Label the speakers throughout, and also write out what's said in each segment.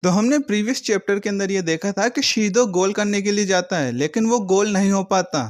Speaker 1: तो हमने previous chapter के अंदर ये देखा था कि शीदो गोल करने के लिए जाता है लेकिन वो गोल नहीं हो पाता।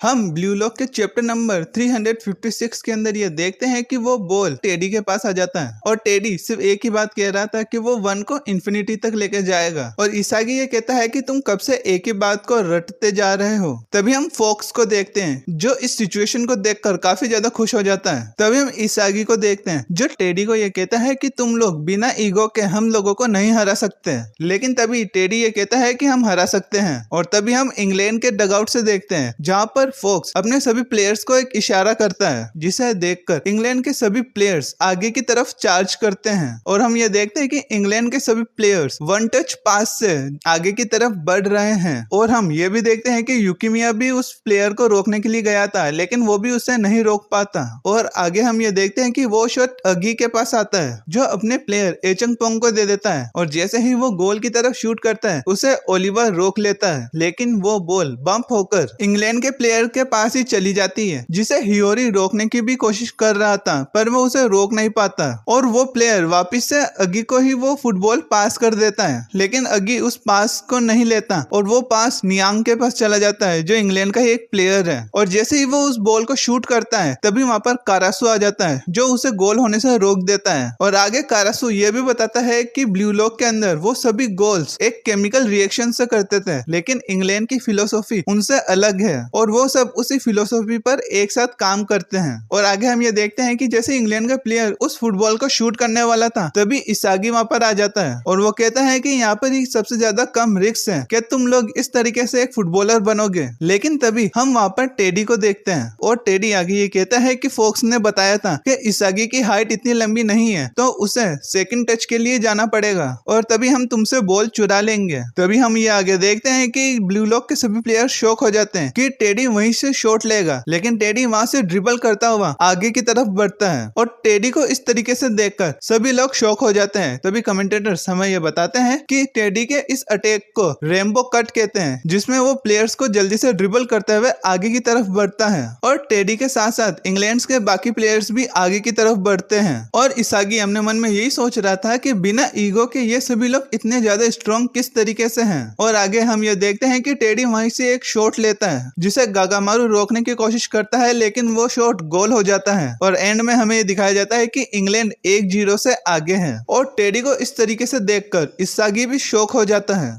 Speaker 1: हम ब्लू लॉक के चैप्टर नंबर 356 के अंदर ये देखते हैं कि वो बॉल टेडी के पास आ जाता है और टेडी सिर्फ एक ही बात कह रहा था कि वो 1 को इन्फिनिटी तक लेके जाएगा और इसागी ये कहता है कि तुम कब से एक ही बात को रटते जा रहे हो। तभी हम फॉक्स को देखते हैं जो इस सिचुएशन को देखकर काफी ज्यादा खुश हो जाता है। तभी हम इसागी को देखते हैं जो टेडी को ये कहता है कि तुम लोग बिना ईगो के हम लोगों को नहीं हरा सकते, लेकिन तभी टेडी ये कहता है कि हम हरा सकते हैं। और तभी हम इंग्लैंड के डगआउट से देखते हैं जहाँ पर फोक्स अपने सभी प्लेयर्स को एक इशारा करता है जिसे देखकर इंग्लैंड के सभी प्लेयर्स आगे की तरफ चार्ज करते हैं और हम ये देखते हैं कि इंग्लैंड के सभी प्लेयर्स 1 टच पास से आगे की तरफ बढ़ रहे हैं। और हम ये भी देखते हैं कि यूकिमिया भी उस प्लेयर को रोकने के लिए गया था लेकिन वो भी उसे नहीं रोक पाता। और आगे हम ये देखते हैं कि वो शॉट अगी के पास आता है जो अपने प्लेयर एचंग पोंग को दे देता है और जैसे ही वो गोल की तरफ शूट करता है उसे ओलिवर रोक लेता है, लेकिन वो बॉल बम्प होकर इंग्लैंड के प्लेयर के पास ही चली जाती है जिसे हियोरी रोकने की भी कोशिश कर रहा था पर वो उसे रोक नहीं पाता और वो प्लेयर वापस से अगी को ही वो फुटबॉल पास कर देता है, लेकिन अगी उस पास को नहीं लेता और वो पास नियांग के पास चला जाता है जो इंग्लैंड का ही एक प्लेयर है। और जैसे ही वो उस बॉल को शूट करता है तभी वहां पर कारासू आ जाता है जो उसे गोल होने से रोक देता है। और आगे कारासू ये भी बताता है कि ब्लू लॉक के अंदर वो सभी गोल्स एक केमिकल रिएक्शन से करते थे लेकिन इंग्लैंड की फिलोसॉफी उनसे अलग है और वो सब उसी फिलोसॉफी पर एक साथ काम करते हैं। और आगे हम ये देखते हैं कि जैसे इंग्लैंड का प्लेयर उस फुटबॉल को शूट करने वाला था तभी इसागी वहां पर आ जाता है और वो कहता है कि यहाँ पर ही सबसे ज्यादा कम रिस्क है कि तुम लोग इस तरीके से एक फुटबॉलर बनोगे। लेकिन तभी हम वहां पर टेडी को देखते हैं और टेडी आगे ये कहता है कि फोक्स ने बताया था कि इसागी की हाइट इतनी लंबी नहीं है तो उसे सेकंड टच के लिए जाना पड़ेगा और तभी हम तुमसे बॉल चुरा लेंगे। तभी हम ये आगे देखते हैं कि ब्लू लॉक के सभी प्लेयर शॉक हो जाते हैं कि टेडी वहीं से शॉट लेगा, लेकिन टेडी वहां से ड्रिबल करता हुआ आगे की तरफ बढ़ता है और टेडी को इस तरीके से देखकर सभी लोग शॉक हो जाते हैं। तभी कमेंटेटर्स हमें ये बताते हैं कि टेडी के इस अटैक को रेनबो कट कहते हैं जिसमें वो प्लेयर्स को जल्दी से ड्रिबल करते हुए आगे की तरफ बढ़ता है और टेडी के साथ साथ इंग्लैंड के बाकी प्लेयर्स भी आगे की तरफ बढ़ते हैं। और इसागी अपने मन में यही सोच रहा था कि बिना ईगो के ये सभी लोग इतने ज्यादा स्ट्रॉन्ग किस तरीके से हैं। और आगे हम ये देखते हैं कि टेडी वहीं से एक शॉट लेता है जिसे गागामारू रोकने की कोशिश करता है लेकिन वो शॉट गोल हो जाता है और एंड में हमें दिखाया जाता है कि इंग्लैंड 1-0 से आगे है। और टेडी को इस तरीके से देखकर इसागी भी शॉक हो जाता है।